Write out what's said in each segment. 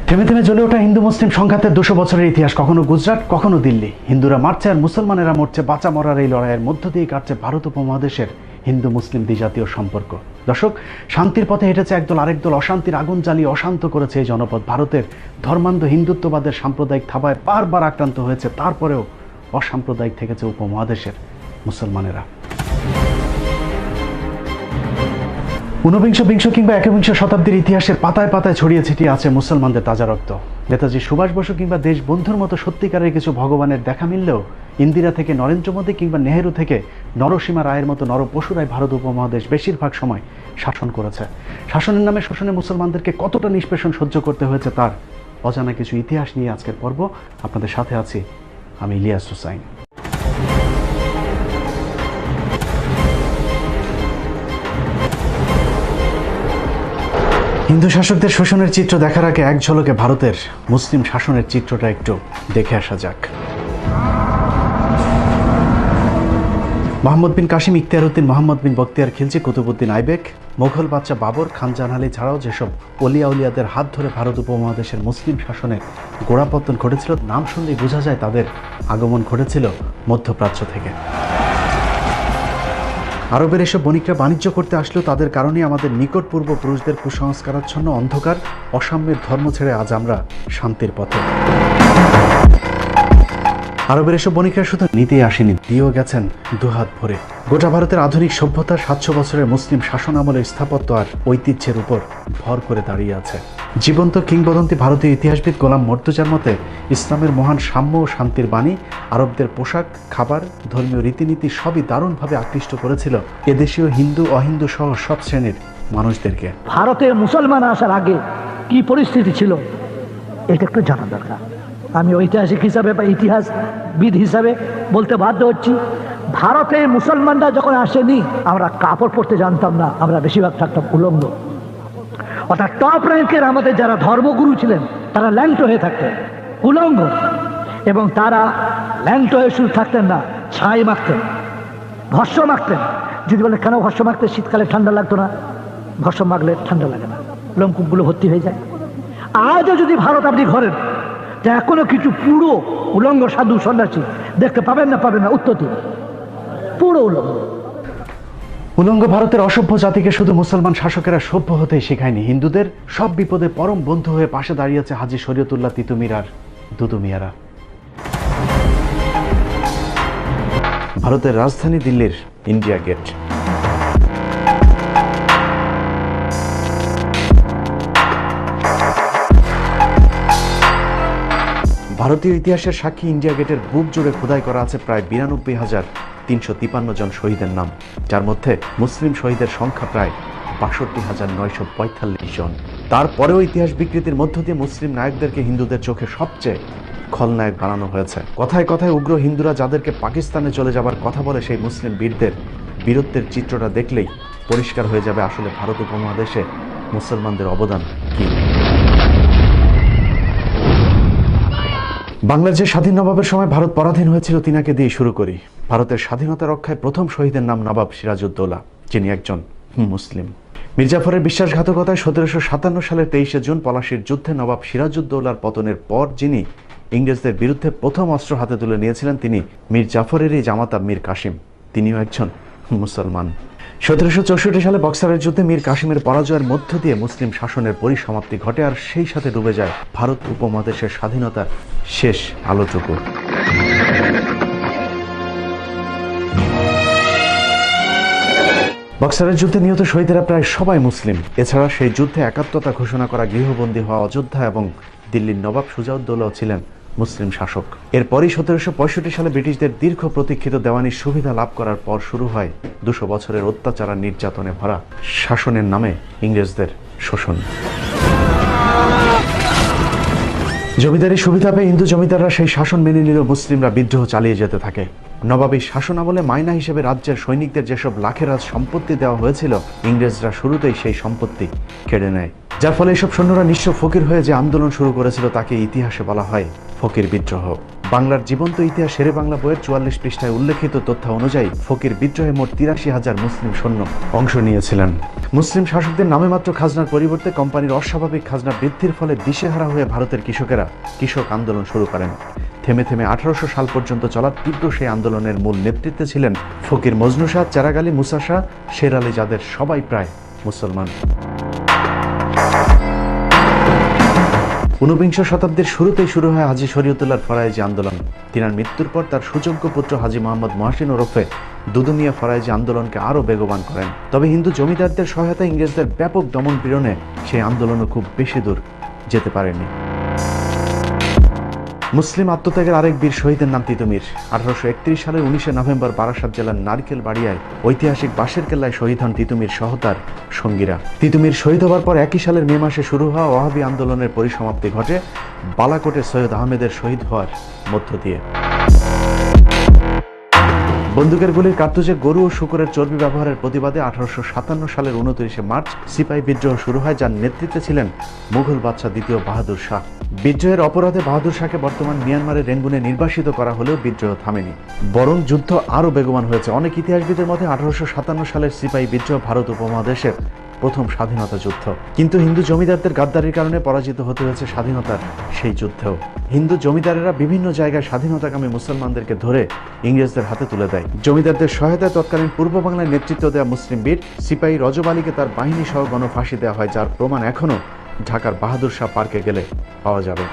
থেমে থেমে জ্বলে ওঠা হিন্দু মুসলিম সংঘাতের 200 বছরের ইতিহাস, কখনো গুজরাট, কখনো দিল্লি। হিন্দুরা মারছে আর মুসলমানেরা মরছে। বাঁচা মরার এই লড়াইয়ের মধ্য দিয়ে কাটছে ভারত উপমহাদেশের হিন্দু মুসলিম দ্বিজাতীয় সম্পর্ক। দর্শক, শান্তির পথে হেঁটেছে একদল, আরেক দল অশান্তির আগুন জ্বালিয়ে অশান্ত করেছে এই জনপদ। ভারতের ধর্মান্ধ হিন্দুত্ববাদের সাম্প্রদায়িক থাবায় বারবার আক্রান্ত হয়েছে, তারপরেও অসাম্প্রদায়িক থেকেছে উপমহাদেশের মুসলমানেরা। ঊনবিংশ, বিংশ কিংবা একবিংশ শতাব্দীর ইতিহাসের পাতায় পাতায় ছড়িয়ে ছিটিয়ে আছে মুসলমানদের তাজা রক্ত। নেতাজি সুভাষ বসু কিংবা দেশবন্ধুর মতো সত্যিকারের কিছু ভগবানের দেখা মিললেও ইন্দিরা থেকে নরেন্দ্র মোদী কিংবা নেহেরু থেকে নরসীমা রায়ের মতো নরপশুরাই ভারত উপমহাদেশ বেশিরভাগ সময় শাসন করেছে। শাসনের নামে শোষণে মুসলমানদেরকে কতটা নিষ্পেষণ সহ্য করতে হয়েছে তার অজানা কিছু ইতিহাস নিয়ে আজকের পর্ব। আপনাদের সাথে আছি আমি ইলিয়াস হুসাইন। হিন্দু শাসকদের শোষণের চিত্র দেখার আগে এক ঝলকে ভারতের মুসলিম শাসনের চিত্রটা একটু দেখে আসা যাক। মোহাম্মদ বিন কাসিম, ইখতিয়ার উদ্দিন, মোহাম্মদ বিন বখতিয়ার খিলজি, কুতুবউদ্দিন আইবেক, মোগল বাদশা বাবর, খান জাহান আলী ছাড়াও যেসব অলিয়া উলিয়াদের হাত ধরে ভারত উপমহাদেশের মুসলিম শাসনের গোড়াপত্তন ঘটেছিল, নাম শুনলেই বোঝা যায় তাদের আগমন ঘটেছিল মধ্যপ্রাচ্য থেকে। আরবের এসব বণিকরা বাণিজ্য করতে আসলেও তাদের কারণেই আমাদের নিকট পূর্বপুরুষদের কুসংস্কারাচ্ছন্ন অন্ধকার অসাম্যের ধর্ম ছেড়ে আজ আমরা শান্তির পথে। আরবের এসব বণিকরা শুধু নিতেই আসেনি, দিয়েও গেছেন দুহাত ভরে। গোটা ভারতের আধুনিক সভ্যতার 700 বছরের মুসলিম শাসন আমলের স্থাপত্য আর ঐতিহ্যের উপর ভর করে দাঁড়িয়ে আছে। জীবন্ত কিংবদন্তি ভারতীয় ইতিহাসবিদ গোলাম মর্তুজার মতে, ইসলামের মহান সাম্য ও শান্তির বাণী আরবদের পোশাক, খাবার, ধর্মীয় রীতিনীতি সবই দারুণভাবে আকৃষ্ট করেছিল এদেশীয় হিন্দু অহিন্দু সহ সব শ্রেণীর মানুষদেরকে। ভারতে মুসলমান আসার আগে কি পরিস্থিতি ছিল এটা একটু জানা দরকার। আমি ঐতিহাসিক হিসাবে বা ইতিহাসবিদ হিসাবে বলতে বাধ্য হচ্ছি, ভারতে মুসলমানরা যখন আসেনি আমরা কাপড় পরতে জানতাম না, আমরা বেশিরভাগ থাকতাম উলঙ্গ। অর্থাৎ টপ র্যাঙ্কের আমাদের যারা ধর্মগুরু ছিলেন তারা ল্যাংটো হয়ে থাকতেন, উলঙ্গ। এবং তারা ল্যাংটো হয়ে শুধু থাকতেন না, ছাই মাখতেন, ভস্য মাখতেন। যদি বলে কেন ভস্য মাখতে, শীতকালে ঠান্ডা লাগতো না? ভস্য মাখলে ঠান্ডা লাগে না, লোমকূপগুলো ভর্তি হয়ে যায়। আজও যদি ভারত আপনি ঘরেন, যে এখনো কিছু পুরো উলঙ্গ সাধু সন্ন্যাসী দেখতে পাবেন না, উত্তর দিন, পুরো উলঙ্গ। উলঙ্গ ভারতের অসভ্য জাতিকে শুধু মুসলমান শাসকেরা সভ্য হতেই শেখায়নি, হিন্দুদের সব বিপদে পরম বন্ধু হয়ে পাশে দাঁড়িয়েছে হাজী শরীয়তুল্লাহ তিতুমির আর দুদু মিয়ারা। ভারতের রাজধানী দিল্লির ইন্ডিয়া গেট। ভারতীয় ইতিহাসের সাক্ষী ইন্ডিয়া গেটের বুক জুড়ে খোদাই করা আছে প্রায় 92,353 জন শহীদের নাম, যার মধ্যে মুসলিম শহীদের সংখ্যা প্রায় 62,945 জন। তারপরেও ইতিহাস বিকৃতির মধ্য দিয়ে মুসলিম নায়কদেরকে হিন্দুদের চোখে সবচেয়ে খলনায়ক বানানো হয়েছে। কথায় কথায় উগ্র হিন্দুরা যাদেরকে পাকিস্তানে চলে যাবার কথা বলে, সেই মুসলিম বীরদের বীরত্বের চিত্রটা দেখলেই পরিষ্কার হয়ে যাবে আসলে ভারত উপমহাদেশে মুসলমানদের অবদান কি। বাংলার যে স্বাধীন নবাবের সময় ভারত পরাধীন হয়েছিল তিনাকে দিয়ে শুরু করি। ভারতের স্বাধীনতা রক্ষায় প্রথম শহীদের নাম নবাব সিরাজউদ্দৌলা, যিনি একজন মুসলিম। মির্জাফরের বিশ্বাসঘাতকতায় 1757 সালের 23শে জুন পলাশির যুদ্ধে নবাব সিরাজউদ্দৌলার পতনের পর যিনি ইংরেজদের বিরুদ্ধে প্রথম অস্ত্র হাতে তুলে নিয়েছিলেন, তিনি মীর জাফরেরই জামাতা মীর কাসিম, তিনিও একজন মুসলমান। 1764 সালে বক্সারের যুদ্ধে মীর কাসিমের পরাজয়ের মধ্য দিয়ে মুসলিম শাসনের পরিসমাপ্তি ঘটে, আর সেই সাথে ডুবে যায় ভারত উপমহাদেশের স্বাধীনতার শেষ আলোটুকু। বক্সারের যুদ্ধে নিহত শহীদেরা প্রায় সবাই মুসলিম। এছাড়া সেই যুদ্ধে একাত্মতা ঘোষণা করা গৃহবন্দী হওয়া অযোধ্যা এবং দিল্লির নবাব সুজাউদ্দৌলাও ছিলেন মুসলিম শাসক। এরপরই 1765 সালে ব্রিটিশদের দীর্ঘ প্রতীক্ষিত দেওয়ানির সুবিধা লাভ করার পর শুরু হয় 200 বছরের অত্যাচার আর নির্যাতনে ভরা শাসনের নামে ইংরেজদের শোষণ। জমিদারি সুবিধা পেয়ে হিন্দু জমিদাররা সেই শাসন মেনে নিলেও মুসলিমরা বিদ্রোহ চালিয়ে যেতে থাকে। নবাবী শাসন আমলে মাইনা হিসেবে রাজ্যের সৈনিকদের যেসব লাখেরাজ সম্পত্তি দেওয়া হয়েছিল, ইংরেজরা শুরুতেই সেই সম্পত্তি কেড়ে নেয়, যার ফলে এইসব সৈন্যরা নিঃস্ব ফকির হয়ে যে আন্দোলন শুরু করেছিল তাকে ইতিহাসে বলা হয় ফকির বিদ্রোহ। বাংলার জীবন্ত ইতিহাস শেরে বাংলা বইয়ের 44 পৃষ্ঠায় উল্লেখিত তথ্য অনুযায়ী ফকির বিদ্রোহে মোট 83,000 মুসলিম সৈন্য অংশ নিয়েছিলেন। মুসলিম শাসকদের নামে মাত্র খাজনার পরিবর্তে কোম্পানির অস্বাভাবিক খাজনা বৃদ্ধির ফলে দিশেহারা হয়ে ভারতের কৃষকেরা কৃষক আন্দোলন শুরু করেন। থেমে থেমে 1800 সাল পর্যন্ত চলা তীব্র সেই আন্দোলনের মূল নেতৃত্বে ছিলেন ফকির মজনু শাহ, চেরাগ আলী, মুসা শাহ, শের আলী, যাদের সবাই প্রায় মুসলমান। 19বিংশ শতাব্দীর শুরুতেই শুরু হয় হাজী শরীয়তুল্লাহর ফরায়েজি আন্দোলন। তিনার মৃত্যুর পর তার সুযোগ্য পুত্র হাজী মোহাম্মদ মহসিন ওরফে দুদু মিয়া ফরায়েজি আন্দোলনকে আরও বেগবান করেন। তবে হিন্দু জমিদারদের সহায়তায় ইংরেজদের ব্যাপক দমন পীড়নে সেই আন্দোলনও খুব বেশি দূর যেতে পারেনি। মুসলিম আত্মত্যাগের আরেক বীর শহীদের নাম তিতুমির। 1831 সালের 19 নভেম্বর বারাসাত জেলার নারকেল বাড়িয়ায় ঐতিহাসিক বাঁশের কেল্লায় শহীদ হন তিতুমির সহ তার সঙ্গীরা। তিতুমির শহীদ হওয়ার পর একই সালের মে মাসে শুরু হওয়া ওয়াহাবি আন্দোলনের পরিসমাপ্তি ঘটে বালাকোটে সৈয়দ আহমেদের শহীদ হওয়ার মধ্য দিয়ে। বন্দুকের গুলির কার্তুজে গরু ও শূকরের চর্বি ব্যবহারের প্রতিবাদে 1857 সালের 29 মার্চ সিপাহী বিদ্রোহ শুরু হয়, যার নেতৃত্বে ছিলেন মুঘল বাদশাহ দ্বিতীয় বাহাদুর শাহ। বিদ্রোহের অপরাধে বাহাদুর শাহকে বর্তমান মিয়ানমারের রেঙ্গুনে নির্বাসিত করা হলেও বিদ্রোহ থামেনি, বরং যুদ্ধ আরও বেগবান হয়েছে। অনেক ইতিহাসবিদের মতে 1857 সালের সিপাহী বিদ্রোহ ভারত উপমহাদেশের প্রথম স্বাধীনতা যুদ্ধ। কিন্তু হিন্দু জমিদারদের গাদ্দারির কারণে পরাজিত হতে হয়েছে স্বাধীনতার সেই যুদ্ধেও। হিন্দু জমিদারেরা বিভিন্ন জায়গায় স্বাধীনতাকামী মুসলমানদেরকে ধরে ইংরেজদের হাতে তুলে দেয়। জমিদারদের সহায়তায় তৎকালীন পূর্ব বাংলায় নেতৃত্ব দেওয়া মুসলিম বীর সিপাহী রজব আলীকে তার বাহিনী সহ গণফাঁসি দেওয়া হয়, যার প্রমাণ এখনও ঢাকার বাহাদুর শাহ পার্কে গেলে পাওয়া যাবে।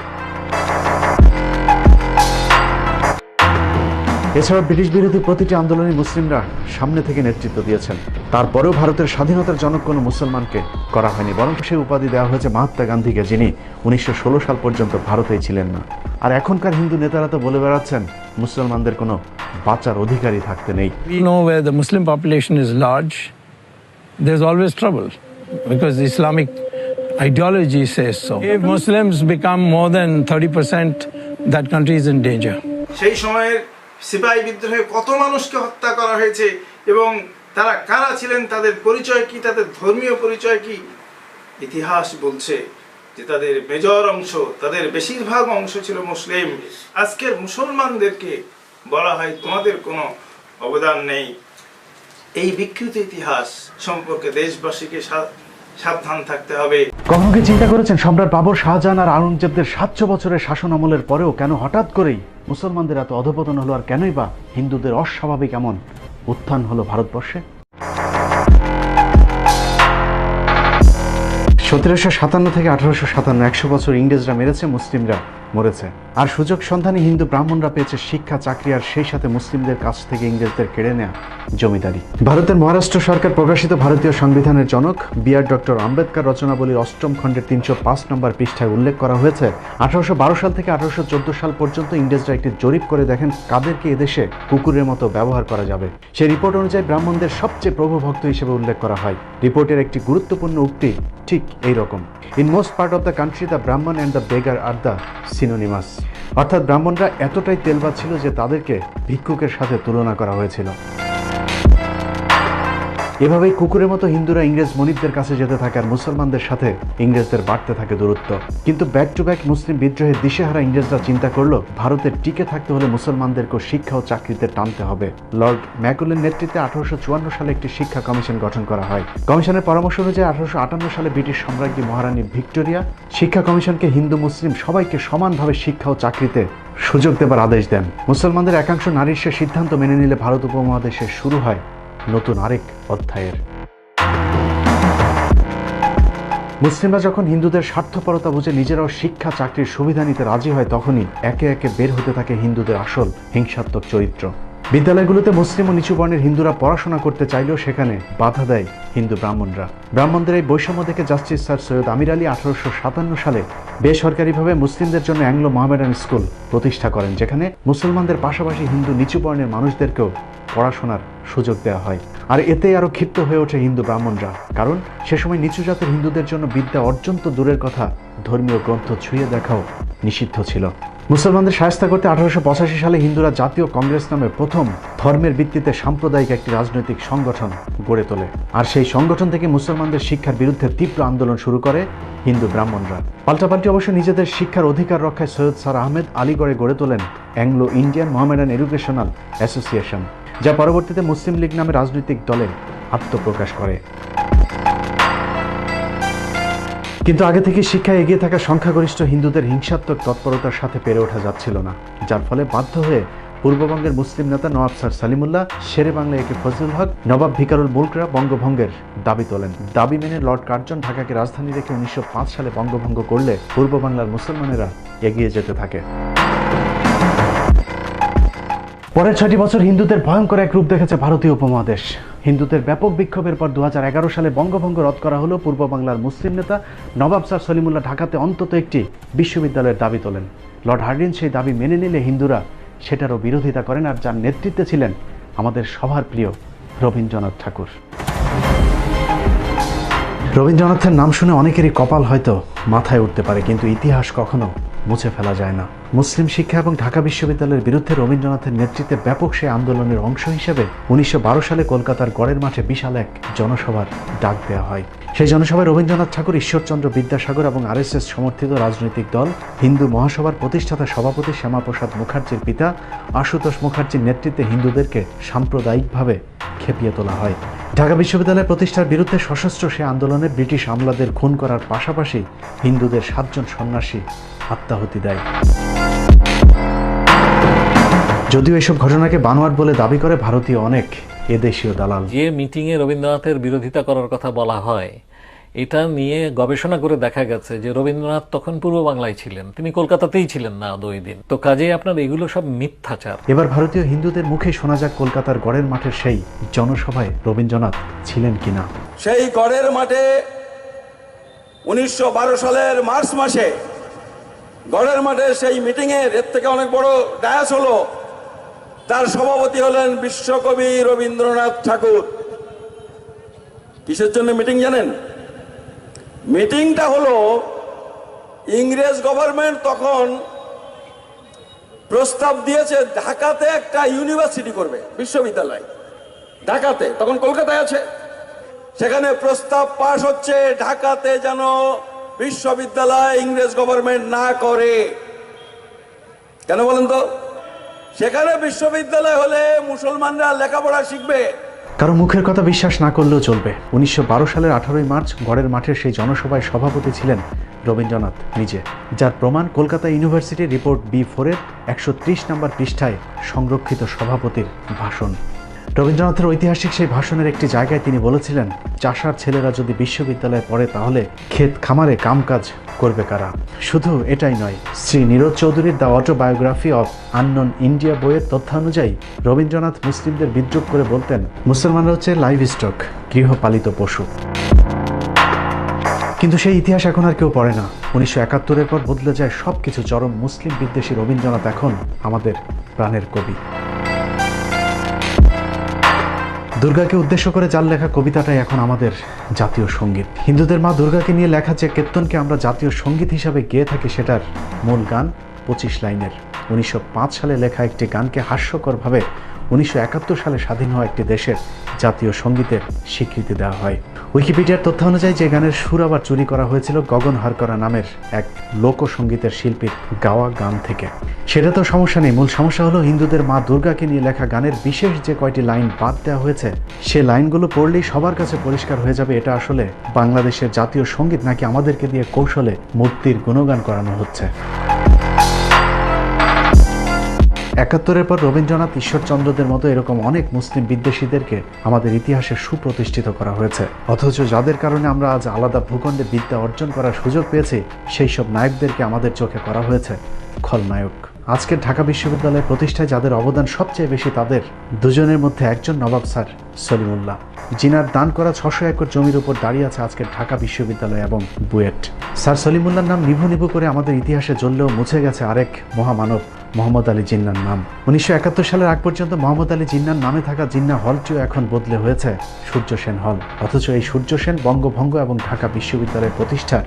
এছাড়া ব্রিটিশ বিরোধী প্রতিটি আন্দোলনে মুসলিমরা সামনে থেকে নেতৃত্ব দিয়েছেন। তারপরেও ভারতের স্বাধীনতার জনক কোনো মুসলমানকে করা হয়নি, বরং সেই উপাধি দেওয়া হয়েছে মহাত্মা গান্ধীকে, যিনি 1916 সাল পর্যন্ত ভারতেই ছিলেন না। আর এখনকার হিন্দু নেতারা তো বলে বেড়াচ্ছেন মুসলমানদের কোনো বাঁচার অধিকারই থাকতে নেই। We know where the Muslim population is large, there's always trouble because the Islamic ideology says so. If Muslims become more than 30%, that country is in danger. সেই সময়ের সিপাহী বিদ্রোহে কত মানুষকে হত্যা করা হয়েছে এবং তারা কারা ছিলেন, তাদের পরিচয় কি, তাদের ধর্মীয় পরিচয় কি, ইতিহাস বলছে যে তাদের মেজর অংশ, তাদের বেশিরভাগ অংশ ছিল মুসলিম। আজকের মুসলমানদেরকে বলা হয় তোমাদের কোনো অবদান নেই। এই বিকৃত ইতিহাস সম্পর্কে দেশবাসীকে সাবধান থাকতে হবে। কখনো কি চিন্তা করেছেন সম্রাট বাবর, শাহজাহান আর আওরঙ্গজেবদের 700 বছরের শাসন আমলের পরেও কেন হঠাৎ করেই মুসলমানদের এত অধপতন হলো, আর কেনই বা হিন্দুদের অস্বাভাবিক এমন উত্থান হলো ভারতবর্ষে? 1757 থেকে 1857, 100 বছর ইংরেজরা মেরেছে, মুসলিমরা মরেছে। আর সুযোগ সন্ধানী হিন্দু ব্রাহ্মণরা পেয়েছে শিক্ষা, চাকরি, আর সেই সাথে মুসলিমদের কাছ থেকে ইংরেজদের কেড়ে নেয়া জমিদারি। ভারতের মহারাষ্ট্র সরকার প্রকাশিত ভারতীয় সংবিধানের জনক বি.আর. ডক্টর আম্বেদকর রচনাবলীর 8ম খণ্ডের 305 নম্বর পৃষ্ঠায় উল্লেখ করা হয়েছে 1812 সাল থেকে 1814 সাল পর্যন্ত ইংরেজরা একটি জরিপ করে দেখেন কাদেরকে এদেশে কুকুরের মতো ব্যবহার করা যাবে। সেই রিপোর্ট অনুযায়ী ব্রাহ্মণদের সবচেয়ে প্রভুভক্ত হিসেবে উল্লেখ করা হয়। রিপোর্টের একটি গুরুত্বপূর্ণ উক্তি ঠিক এই রকম: in most part of the country the Brahmin and the beggar are the synonymous. অর্থাৎ ব্রাহ্মণরা এতটাই তেলবাজ ছিল যে তাদেরকে ভিক্ষুকের সাথে তুলনা করা হয়েছিল। এভাবেই কুকুরের মতো হিন্দুরা ইংরেজ মনিবদের কাছে যেতে থাকে, আর মুসলমানদের সাথে ইংরেজদের বাড়তে থাকে দূরত্ব। কিন্তু ব্যাক টু ব্যাক মুসলিম বিদ্রোহের দিশেহারা ইংরেজরা চিন্তা করলো ভারতের টিকে থাকতে হলে মুসলমানদেরকে শিক্ষা ও চাকরিতে টানতে হবে। লর্ড ম্যাকুলের নেতৃত্বে 1854 সালে একটি শিক্ষা কমিশন গঠন করা হয়। কমিশনের পরামর্শ অনুযায়ী 1858 সালে ব্রিটিশ সম্রাজ্ঞী মহারানী ভিক্টোরিয়া শিক্ষা কমিশনকে হিন্দু মুসলিম সবাইকে সমানভাবে শিক্ষা ও চাকরিতে সুযোগ দেবার আদেশ দেন। মুসলমানদের একাংশ নারীর সে সিদ্ধান্ত মেনে নিলে ভারত উপমহাদেশে শুরু হয় নতুন আরেক অধ্যায়ের। মুসলিমরা যখন হিন্দুদের স্বার্থপরতা বুঝে নিজেরাও শিক্ষা, চাকরির সুবিধা নিতে রাজি হয়, তখনই একে একে বের হতে থাকে হিন্দুদের আসল হিংসাত্মক চরিত্র। বিদ্যালয়গুলোতে মুসলিম ও নিচু বর্ণের হিন্দুরা পড়াশোনা করতে চাইলেও সেখানে বাধা দেয় হিন্দু ব্রাহ্মণরা। ব্রাহ্মণদের এই বৈষম্য দেখে জাস্টিস স্যার সৈয়দ আমির আলী 1857 সালে বেসরকারিভাবে মুসলিমদের জন্য অ্যাংলো মোহামেডান স্কুল প্রতিষ্ঠা করেন, যেখানে মুসলমানদের পাশাপাশি হিন্দু নিচু বর্ণের মানুষদেরকেও পড়াশোনার সুযোগ দেওয়া হয়। আর এতে আরও ক্ষিপ্ত হয়ে ওঠে হিন্দু ব্রাহ্মণরা, কারণ সে সময় নিচু জাতের হিন্দুদের জন্য বিদ্যা অর্জন তো দূরের কথা, ধর্মীয় গ্রন্থ ছুঁয়ে দেখাও নিষিদ্ধ ছিল। মুসলমানদের শায়েস্তা করতে 1885 সালে হিন্দুরা জাতীয় কংগ্রেস নামে প্রথম ধর্মের ভিত্তিতে সাম্প্রদায়িক একটি রাজনৈতিক সংগঠন গড়ে তোলে। আর সেই সংগঠন থেকে মুসলমানদের শিক্ষার বিরুদ্ধে তীব্র আন্দোলন শুরু করে হিন্দু ব্রাহ্মণরা। পাল্টাপাল্টি অবশ্য নিজেদের শিক্ষার অধিকার রক্ষায় সৈয়দ স্যার আহমেদ আলীগড়ে গড়ে তোলেন Anglo Indian Mohammedan educational association, যা পরবর্তীতে মুসলিম লীগ নামে রাজনৈতিক দলে আত্মপ্রকাশ করে। কিন্তু আগে থেকে শিক্ষায় এগিয়ে থাকা সংখ্যাগরিষ্ঠ হিন্দুদের হিংসাত্মক তৎপরতার সাথে পেরে ওঠা যাচ্ছিল না, যার ফলে বাধ্য হয়ে পূর্ববঙ্গের মুসলিম নেতা নওয়াব স্যার সালিমুল্লাহ, শেরে বাংলা একে ফজলুল হক, নবাব ভিকারুল মুলকরা বঙ্গভঙ্গের দাবি তোলেন। দাবি মেনে লর্ড কার্জন ঢাকাকে রাজধানী রেখে 1905 সালে বঙ্গভঙ্গ করলে পূর্ব বাংলার মুসলমানেরা এগিয়ে যেতে থাকে। পরের 6টি বছর হিন্দুদের ভয়ঙ্কর এক রূপ দেখেছে ভারতীয় উপমহাদেশ। হিন্দুদের ব্যাপক বিক্ষোভের পর 2011 সালে বঙ্গভঙ্গ রদ করা হলো। পূর্ব বাংলার মুসলিম নেতা নবাব স্যার সলিমুল্লাহ ঢাকাতে অন্তত একটি বিশ্ববিদ্যালয়ের দাবি তোলেন। লর্ড হার্ডিঞ্জ সেই দাবি মেনে নিলে হিন্দুরা সেটারও বিরোধিতা করেন, আর যার নেতৃত্বে ছিলেন আমাদের সবার প্রিয় রবীন্দ্রনাথ ঠাকুর। রবীন্দ্রনাথের নাম শুনে অনেকেরই কপাল হয়তো মাথায় উঠতে পারে, কিন্তু ইতিহাস কখনো মুছে ফেলা যায় না। মুসলিম শিক্ষা এবং ঢাকা বিশ্ববিদ্যালয়ের বিরুদ্ধে রবীন্দ্রনাথের নেতৃত্বে ব্যাপক সেই আন্দোলনের অংশ হিসেবে 1912 সালে কলকাতার গড়ের মাঠে বিশাল এক জনসভার ডাক দেওয়া হয়। সেই জনসভায় রবীন্দ্রনাথ ঠাকুর, ঈশ্বরচন্দ্র বিদ্যাসাগর এবং RSS সমর্থিত রাজনৈতিক দল হিন্দু মহাসভার প্রতিষ্ঠাতা সভাপতি শ্যামাপ্রসাদ মুখার্জির পিতা আশুতোষ মুখার্জির নেতৃত্বে হিন্দুদেরকে সাম্প্রদায়িকভাবে খেপিয়ে তোলা হয়। ঢাকা বিশ্ববিদ্যালয় প্রতিষ্ঠার বিরুদ্ধে সশস্ত্র সে আন্দোলনে ব্রিটিশ আমলাদের খুন করার পাশাপাশি হিন্দুদের 7 জন সন্ন্যাসী আত্মাহুতি দেয়। যদিও এসব ঘটনাকে বানোয়াট বলে দাবি করে ভারতীয় অনেক এদেশীয় দালাল। যে মিটিংয়ে রবীন্দ্রনাথের বিরোধিতা করার কথা বলা হয়, এটা নিয়ে গবেষণা করে দেখা গেছে যে রবীন্দ্রনাথ তখন পূর্ব বাংলায় ছিলেন, তিনি কলকাতাতেই ছিলেন না 2 দিন। তো কাজেই আপনার এগুলো সব মিথ্যাচার। এবার ভারতীয় হিন্দুদের মুখে শোনা যাক কলকাতার গড়ের মাঠের সেই জনসভায় রবীন্দ্রনাথ ছিলেন কিনা। সেই গড়ের মাঠে 1912 সালের মার্চ মাসে গড়ের মাঠে সেই মিটিংয়ের এর থেকে অনেক বড় ডায়াস হলো, তার সভাপতি হলেন বিশ্বকবি রবীন্দ্রনাথ ঠাকুর। কিসের জন্য মিটিং জানেন? মিটিংটা হলো ইংরেজ গভর্নমেন্ট তখন প্রস্তাব দিয়েছে ঢাকাতে একটা ইউনিভার্সিটি করবে, বিশ্ববিদ্যালয় ঢাকাতে, তখন কলকাতায় আছে। সেখানে প্রস্তাব পাশ হচ্ছে ঢাকাতে যেন বিশ্ববিদ্যালয় ইংরেজ গভর্নমেন্ট না করে। কেন বলেন তো? সেখানে বিশ্ববিদ্যালয় হলে মুসলমানরা লেখাপড়া শিখবে। কারো মুখের কথা বিশ্বাস না করলেও চলবে। 1912 সালের 18 মার্চ গড়ের মাঠের সেই জনসভায় সভাপতি ছিলেন রবীন্দ্রনাথ নিজে, যার প্রমাণ কলকাতা ইউনিভার্সিটি রিপোর্ট B4 এর 130 নম্বর পৃষ্ঠায় সংরক্ষিত সভাপতির ভাষণ। রবীন্দ্রনাথের ঐতিহাসিক সেই ভাষণের একটি জায়গায় তিনি বলেছিলেন, চাষার ছেলেরা যদি বিশ্ববিদ্যালয়ে পড়ে তাহলে ক্ষেত খামারে কামকাজ করবে কারা। শুধু এটাই নয়, শ্রী নীরজ চৌধুরীর the autobiography of unknown India বইয়ের তথ্যানুযায়ী রবীন্দ্রনাথ মুসলিমদের বিদ্রুপ করে বলতেন, মুসলমানরা হচ্ছে লাইভ স্টক, গৃহপালিত পশু। কিন্তু সেই ইতিহাস এখন আর কেউ পড়ে না। 1971-এর পর বদলে যায় সবকিছু। চরম মুসলিম বিদ্বেষী রবীন্দ্রনাথ এখন আমাদের প্রাণের কবি। দুর্গাকে উদ্দেশ্য করে যার লেখা কবিতাটাই এখন আমাদের জাতীয় সঙ্গীত। হিন্দুদের মা দুর্গাকে নিয়ে লেখা যে কীর্তনকে আমরা জাতীয় সঙ্গীত হিসাবে গেয়ে থাকি, সেটার মূল গান 25 লাইনের। 1905 সালে লেখা একটি গানকে হাস্যকরভাবে 1971 সালে স্বাধীন হওয়া একটি দেশের জাতীয় সঙ্গীতের স্বীকৃতি দেওয়া হয়। উইকিপিডিয়ার তথ্য অনুযায়ী যে গানের সুর আবার চুরি করা হয়েছিল গগন হারকরা নামের এক লোকসঙ্গীতের শিল্পীর গাওয়া গান থেকে। সেটা তো সমস্যা নেই, মূল সমস্যা হলো হিন্দুদের মা দুর্গাকে নিয়ে লেখা গানের বিশেষ যে কয়টি লাইন বাদ দেওয়া হয়েছে, সে লাইনগুলো পড়লেই সবার কাছে পরিষ্কার হয়ে যাবে এটা আসলে বাংলাদেশের জাতীয় সঙ্গীত নাকি আমাদেরকে দিয়ে কৌশলে মূর্তির গুণগান করানো হচ্ছে। 71-এর পর রবীন্দ্রনাথ, ঈশ্বরচন্দ্রদের মতো এরকম অনেক মুসলিম বিদ্বেষীদেরকে আমাদের ইতিহাসে সুপ্রতিষ্ঠিত করা হয়েছে, অথচ যাদের কারণে আমরা আজ আলাদা ভূখণ্ডে বিদ্যা অর্জন করার সুযোগ পেয়েছি, সেই সব নায়কদেরকে আমাদের চোখে করা হয়েছে খলনায়ক। আজকের ঢাকা বিশ্ববিদ্যালয় প্রতিষ্ঠায় যাদের অবদান সবচেয়ে বেশি, তাদের দুজনের মধ্যে একজন নবাব স্যার সলিমুল্লাহ। জিনার দান করা 600 একর জমির উপর দাঁড়িয়ে আছে আজকের ঢাকা বিশ্ববিদ্যালয় এবং বুয়েট। স্যার সলিমুল্লাহর নাম নিভু নিভু করে আমাদের ইতিহাসে জ্বললেও মুছে গেছে আরেক মহামানব মোহাম্মদ আলী জিন্নার নাম। 1971 সালের আগ পর্যন্ত মোহাম্মদ আলী জিন্নার নামে থাকা জিন্না হলটিও এখন বদলে হয়েছে সূর্য সেন হল। অথচ এই সূর্য সেন বঙ্গভঙ্গ এবং ঢাকা বিশ্ববিদ্যালয়ের প্রতিষ্ঠার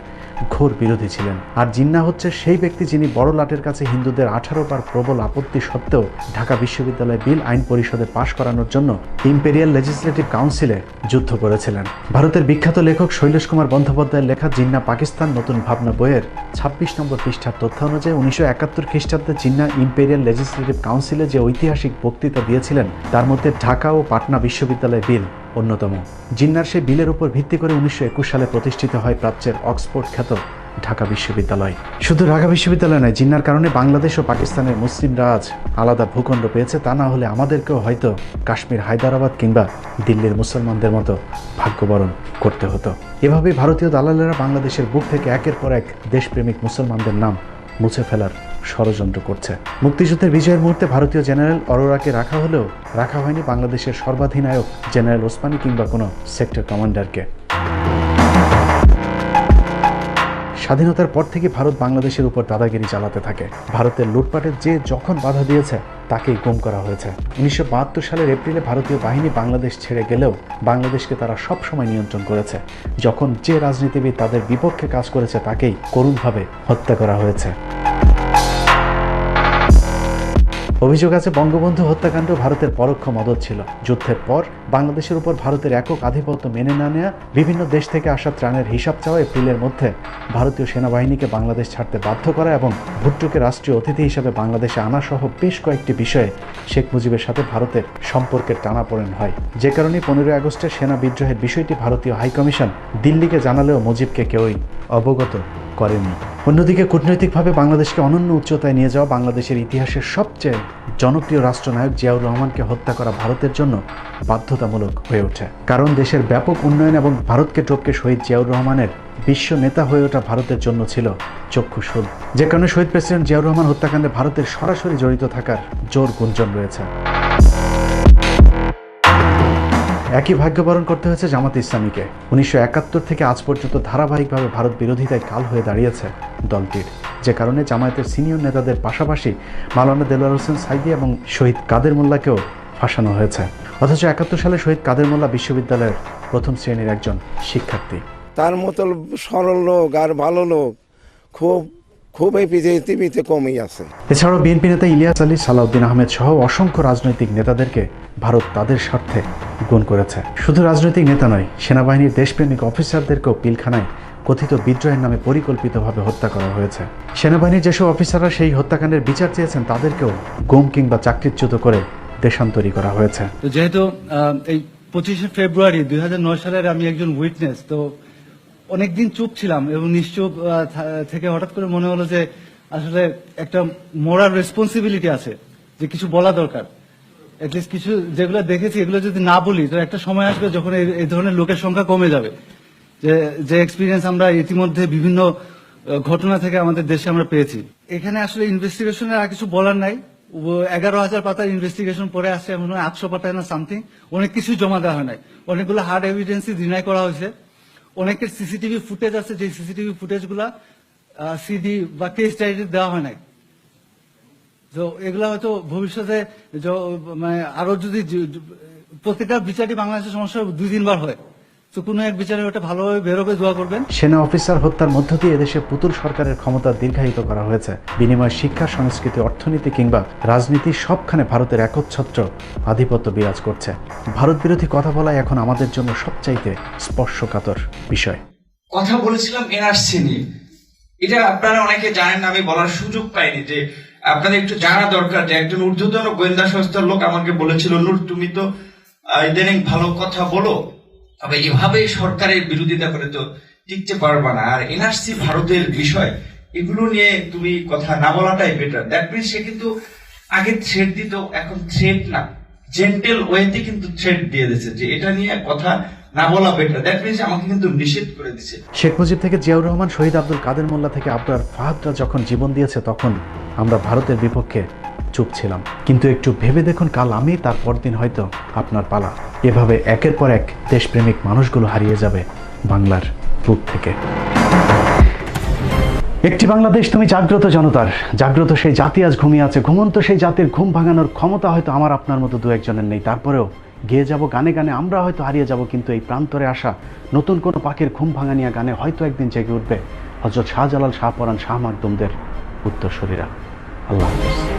ঘোর বিরোধী ছিলেন। আর জিন্না হচ্ছে সেই ব্যক্তি যিনি বড় লাটের কাছে হিন্দুদের 18 বার প্রবল আপত্তি সত্ত্বেও ঢাকা বিশ্ববিদ্যালয় বিল আইন পরিষদে পাশ করানোর জন্য ইম্পেরিয়াল লেজিসলেটিভ কাউন্সিলে যুদ্ধ করেছিলেন। ভারতের বিখ্যাত লেখক শৈলেশ কুমার বন্দ্যোপাধ্যায়ের লেখা জিন্না পাকিস্তান নতুন ভাবনা বইয়ের 26 নম্বর পৃষ্ঠার তথ্য অনুযায়ী 1971 খ্রিস্টাব্দে জিন্না ইম্পেরিয়াল লেজিসলেটিভ কাউন্সিলে যে ঐতিহাসিক বক্তৃতা দিয়েছিলেন তার মধ্যে ঢাকা ও পাটনা বিশ্ববিদ্যালয় বিল অন্যতম। জিন্নার সেই বিলের উপর ভিত্তি করে 1921 সালে প্রতিষ্ঠিত হয় প্রাচ্যের অক্সফোর্ড খ্যাত ঢাকা বিশ্ববিদ্যালয়। শুধু ঢাকা বিশ্ববিদ্যালয় নয়, জিন্নার কারণে বাংলাদেশ ও পাকিস্তানের মুসলিমরা আজ আলাদা ভূখণ্ড পেয়েছে। তা না হলে আমাদেরকেও হয়তো কাশ্মীর, হায়দ্রাবাদ কিংবা দিল্লির মুসলমানদের মতো ভাগ্যবরণ করতে হতো। এভাবেই ভারতীয় দালালেরা বাংলাদেশের বুক থেকে একের পর এক দেশপ্রেমিক মুসলমানদের নাম মুছে ফেলার ষড়যন্ত্র করছে। মুক্তিযুদ্ধের বিজয়ের মুহূর্তে ভারতীয় জেনারেল অরোরাকে রাখা হলেও রাখা হয়নি বাংলাদেশের সর্বাধিনায়ক জেনারেল ওসমানী কিংবা কোনো সেক্টর কমান্ডারকে। স্বাধীনতার পর থেকে ভারত বাংলাদেশের উপর দাদাগিরি চালাতে থাকে। ভারতের লুটপাটের যে যখন বাধা দিয়েছে তাকেই গুম করা হয়েছে। 1972 সালের এপ্রিলে ভারতীয় বাহিনী বাংলাদেশ ছেড়ে গেলেও বাংলাদেশকে তারা সব সময় নিয়ন্ত্রণ করেছে। যখন যে রাজনীতিবিদ তাদের বিপক্ষে কাজ করেছে তাকেই করুণভাবে হত্যা করা হয়েছে। অভিযোগ আছে বঙ্গবন্ধু হত্যাকাণ্ড ভারতের পরোক্ষ মদত ছিল। যুদ্ধের পর বাংলাদেশের উপর ভারতের একক আধিপত্য মেনে না নেওয়া, বিভিন্ন দেশ থেকে আসা ত্রাণের হিসাব চাওয়া, এপ্রিলের মধ্যে ভারতীয় সেনাবাহিনীকে বাংলাদেশ ছাড়তে বাধ্য করা এবং ভুট্টোকে রাষ্ট্রীয় অতিথি হিসেবে বাংলাদেশে আনা সহ বেশ কয়েকটি বিষয়ে শেখ মুজিবের সাথে ভারতের সম্পর্কের টানাপোড়েন হয়। যে কারণে 15 আগস্টের সেনা বিদ্রোহের বিষয়টি ভারতীয় হাইকমিশন দিল্লিকে জানালেও মুজিবকে কেউই অবগত করেনি। অন্যদিকে কূটনৈতিকভাবে বাংলাদেশকে অনন্য উচ্চতায় নিয়ে যাওয়া বাংলাদেশের ইতিহাসের সবচেয়ে জনপ্রিয় রাষ্ট্রনায়ক জিয়াউর রহমানকে হত্যা করা ভারতের জন্য বাধ্যতামূলক হয়ে ওঠে। কারণ দেশের ব্যাপক উন্নয়ন এবং ভারতকে টপকে শহীদ জিয়াউর রহমানের বিশ্ব নেতা হয়ে ওঠা ভারতের জন্য ছিল চক্ষুশূল। যে কারণে শহীদ প্রেসিডেন্ট জিয়াউর রহমান হত্যাকাণ্ডে ভারতের সরাসরি জড়িত থাকার জোর গুঞ্জন রয়েছে। একই ভাগ্যবরণ করতে হয়েছে জামাত ইসলামীকে। 1971 থেকে আজ পর্যন্ত ধারাবাহিকভাবে ভারত বিরোধিতায় কাল হয়ে দাঁড়িয়েছে দলটির। যে কারণে জামায়াতের সিনিয়র নেতাদের পাশাপাশি মাওলানা দেলোয়ার হোসেন সাইদি এবং শহীদ কাদের মোল্লাকেও ফাঁসানো হয়েছে। অথচ 71 সালে শহীদ কাদের মোল্লা বিশ্ববিদ্যালয়ের প্রথম শ্রেণীর একজন শিক্ষার্থী। তার মতো সরল লোক আর ভালো লোক খুব এই পৃথিবীতে কমই আছে। এছাড়াও বিএনপি নেতা ইলিয়াস আলী, সালাউদ্দিন আহমেদ সহ অসংখ্য রাজনৈতিক নেতাদেরকে ভারত তাদের স্বার্থে গুণ করেছে। শুধু রাজনৈতিক নেতা নয়, সেনাবাহিনীর দেশপ্রেমিক অফিসারদেরকেও পিলখানায় কথিত বিদ্রোহের নামে পরিকল্পিতভাবে হত্যা করা হয়েছে। সেনাবাহিনীর যেসব অফিসাররা সেই হত্যাকাণ্ডের বিচার চেয়েছেন তাদেরকেও গুম কিংবা চাকরিচ্যুত করে দেশান্তরী করা হয়েছে। যেহেতু এই 25শে ফেব্রুয়ারি 2009 সালের আমি একজন উইটনেস, তো অনেকদিন চুপ ছিলাম এবং নিশ্চুপ থেকে হঠাৎ করে মনে হলো যে আসলে একটা মোরাল রেসপন্সিবিলিটি আছে, যে কিছু বলা দরকার। অ্যাটলিস্ট কিছু যেগুলো দেখেছি এগুলো যদি না বলি তো একটা সময় আসবে যখন এই ধরনের লোকের সংখ্যা কমে যাবে। যে এক্সপিরিয়েন্স আমরা ইতিমধ্যে বিভিন্ন ঘটনা থেকে আমাদের দেশে আমরা পেয়েছি। এখানে আসলে ইনভেস্টিগেশনের আর কিছু বলার নাই। 11,000 পাতার ইনভেস্টিগেশন পরে আসছে, এমন 800 পাতায় না সামথিং, অনেক কিছু জমা দেওয়া হয় নাই। অনেকগুলো হার্ড এভিডেন্স ডিনাই করা হয়েছে। অনেকের সিসিটিভি ফুটেজ আছে, যে সিসিটিভি ফুটেজগুলা সিডি বা কেস ডায়েরি দেওয়া হয় নাই। তো এগুলা হয়তো ভবিষ্যতে মানে আরো যদি প্রত্যেকটা বিচারই বাংলাদেশের সমস্যা 2-3 বার হয়, তো কোনো এক বিচারে ওটা ভালোভাবে বেরোবে, দোয়া করবেন। সেনা অফিসার হত্যার মধ্য দিয়ে এদেশে পুতুল সরকারের ক্ষমতা দীর্ঘায়িত করা হয়েছে। বিনিময়ে শিক্ষা, সংস্কৃতি, অর্থনীতি কিংবা রাজনীতি সবখানে ভারতের একচ্ছত্র আধিপত্য বিরাজ করছে। ভারত বিরোধী কথা বলাই এখন আমাদের জন্য সবচাইতে স্পর্শকাতর বিষয়। কথা বলেছিলাম এনআরসি নিয়ে, এটা আপনারা অনেকে জানেন না, আমি বলার সুযোগ পাইনি, যে আপনাদের একটু জানা দরকার। যে একজন ঊর্ধ্বতন গোয়েন্দা সংস্থার লোক আমাকে বলেছিল, নূর তুমি তো ইদানিং ভালো কথা বলো, তবে এভাবে সরকারের বিরোধিতা করে তো টিকতে পারবা না। আর এনআরসি ভারতের বিষয়, এগুলো নিয়ে তুমি কথা না বলাটাই বেটার। দ্যাট মিনস সে কিন্তু আগে থ্রেট দিত, এখন থ্রেট না, জেন্টেল ওয়েতে কিন্তু থ্রেট দিয়ে দিয়েছে যে এটা নিয়ে কথা না বলা বেটার। দ্যাট মিনস আমাকে কিন্তু নিষেধ করে দিচ্ছে। শেখ মুজিব থেকে জিয়াউর রহমান, শহীদ আব্দুল কাদের মোল্লা থেকে আবরার ফাহাদরা যখন জীবন দিয়েছে তখন আমরা ভারতের বিপক্ষে চুপ ছিলাম, কিন্তু একটু ভেবে দেখুন, কাল আমি, তারপর দিন হয়তো আপনার পালা। এভাবে একের পর এক দেশপ্রেমিক মানুষগুলো হারিয়ে যাবে বাংলার বুক থেকে। একটি বাংলাদেশ তুমি জাগ্রত জনতার, জাগ্রত সেই জাতি আজ ঘুমিয়ে আছে। ঘুমন্ত সেই জাতির ঘুম ভাঙানোর ক্ষমতা হয়তো আমার আপনার মতো দু একজনের নেই, তারপরেও গেয়ে যাব গানে গানে, আমরা হয়তো হারিয়ে যাব, কিন্তু এই প্রান্তরে আসা নতুন কোনো পাখির ঘুম ভাঙানিয়া গানে হয়তো একদিন জেগে উঠবে হযরত শাহজালাল, শাহপরাণ, শাহ মাকদুমদের উত্তরসূরিরা। আল্লাহ হাফেজ।